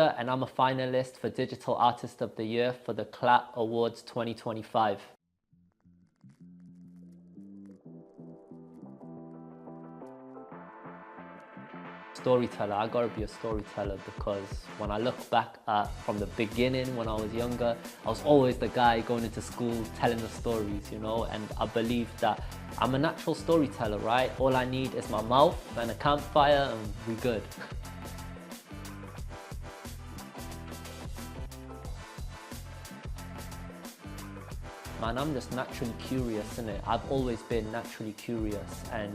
Mayweather, and I'm a finalist for Digital Artist of the Year for the CLAT Awards 2025. Storyteller, I gotta be a storyteller, because when I look back at from the beginning when I was younger, I was always the guy going into school telling the stories, you know, and I believe that I'm a natural storyteller, right? All I need is my mouth and a campfire and we good. Man, I'm just naturally curious, innit? I've always been naturally curious and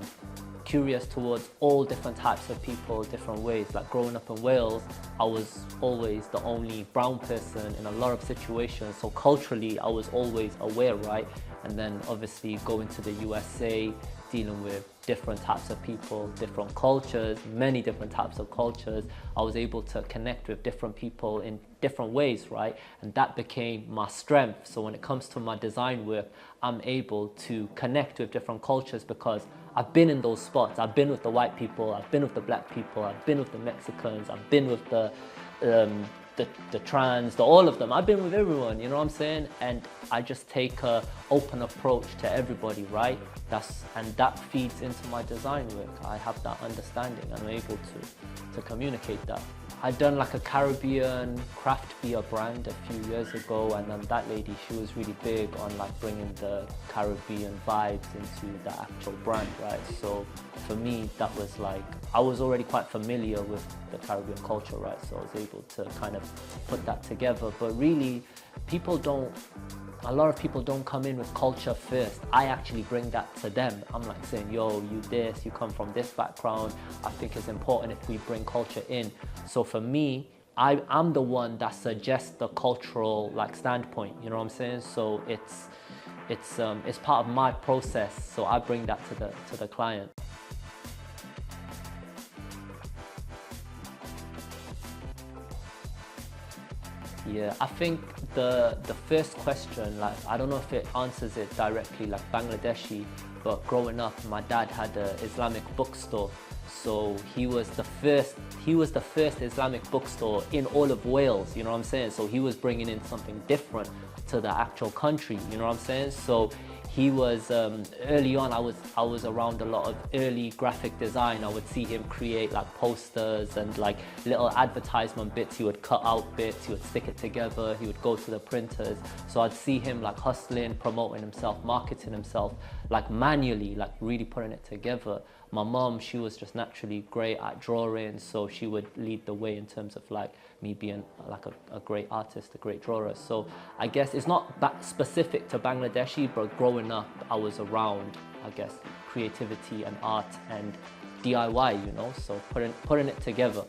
curious towards all different types of people, different ways. Like growing up in Wales, I was always the only brown person in a lot of situations. So culturally, I was always aware, right? And then obviously going to the USA, dealing with different types of people, different cultures, many different types of cultures, I was able to connect with different people in different ways, right? And that became my strength. So when it comes to my design work, I'm able to connect with different cultures because I've been in those spots. I've been with the white people, I've been with the black people, I've been with the Mexicans, I've been with the trans, all of them. I've been with everyone, you know what I'm saying? And I just take a open approach to everybody, right? And that feeds into my design work. I have that understanding and I'm able to communicate that. I'd done like a Caribbean craft beer brand a few years ago, and then that lady, she was really big on like bringing the Caribbean vibes into the actual brand, right? So for me, that was like, I was already quite familiar with the Caribbean culture, right? So I was able to kind of put that together. But really, a lot of people don't come in with culture first. I actually bring that to them. I'm like saying, yo, you this, you come from this background. I think it's important if we bring culture in. So for me, I'm the one that suggests the cultural like standpoint, you know what I'm saying? So it's part of my process. So I bring that to the client. Yeah, I think the first question, like, I don't know if it answers it directly like Bangladeshi, but growing up, my dad had an Islamic bookstore. So he was the first Islamic bookstore in all of Wales, you know what I'm saying? So he was bringing in something different to the actual country, you know what I'm saying? So he was, early on, I was around a lot of early graphic design. I would see him create like posters and like little advertisement bits. He would cut out bits, he would stick it together, he would go to the printers. So I'd see him like hustling, promoting himself, marketing himself, like manually, like really putting it together. My mom, she was just naturally great at drawing, so she would lead the way in terms of like me being like a great artist, a great drawer. So I guess it's not that specific to Bangladeshi, but growing up, I was around, I guess, creativity and art and DIY, you know, so putting it together.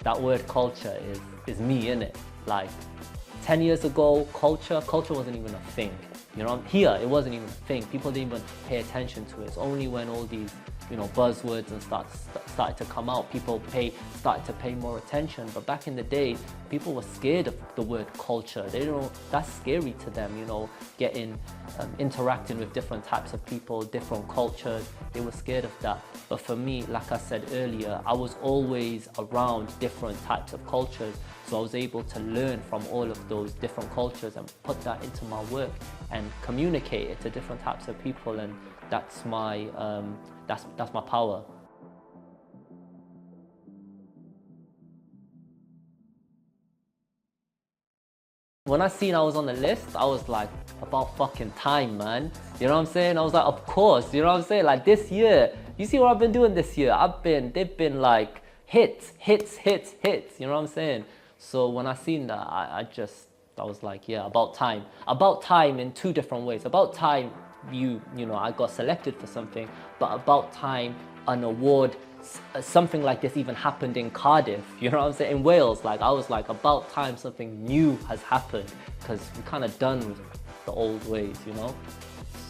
That word culture is me, innit? Like 10 years ago, culture wasn't even a thing. You know, here it wasn't even a thing. People didn't even pay attention to it. It's only when all these, you know, buzzwords and started to come out, people started to pay more attention. But back in the day, people were scared of the word culture. That's scary to them, you know, interacting with different types of people, different cultures. They were scared of that. But for me, like I said earlier, I was always around different types of cultures. So I was able to learn from all of those different cultures and put that into my work and communicate it to different types of people. And that's my power. When I seen I was on the list, I was like, about fucking time, man. You know what I'm saying? I was like, of course, you know what I'm saying? Like this year, you see what I've been doing this year? They've been like hits, you know what I'm saying? So when I seen that, I was like, yeah, about time. About time in two different ways. About time you know, I got selected for something, but about time an award, something like this even happened in Cardiff, you know what I'm saying? In Wales, like I was like, about time something new has happened, because we're kind of done with the old ways, you know?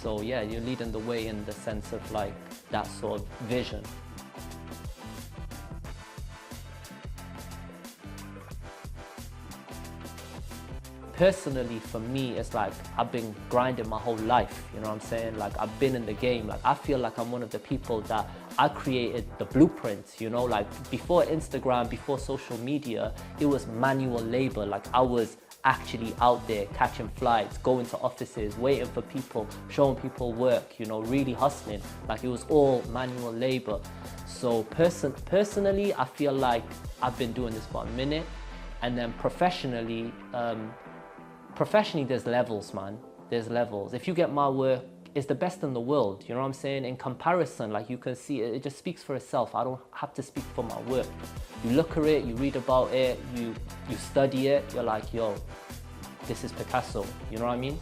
So yeah, you're leading the way in the sense of like that sort of vision. personally, for me, it's like I've been grinding my whole life, you know what I'm saying? Like, I've been in the game. Like, I feel like I'm one of the people that I created the blueprints, you know? Like, before Instagram, before social media, it was manual labor. Like, I was actually out there catching flights, going to offices, waiting for people, showing people work, you know, really hustling. Like, it was all manual labor. So personally, I feel like I've been doing this for a minute. And then professionally, there's levels, man. There's levels. If you get my work, it's the best in the world, you know what I'm saying? In comparison, like, you can see it just speaks for itself. I don't have to speak for my work. You look at it, you read about it, you study it, you're like, yo, this is Picasso, you know what I mean?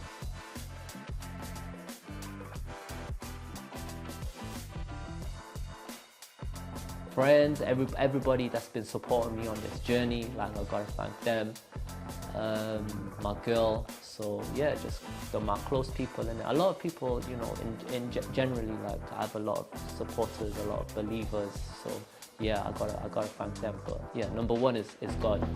Friends, everybody that's been supporting me on this journey, like, I gotta thank them. My girl, so yeah, just my close people, and a lot of people, you know, generally, like, I have a lot of supporters, a lot of believers, so yeah, I gotta thank them. But yeah, number one is God.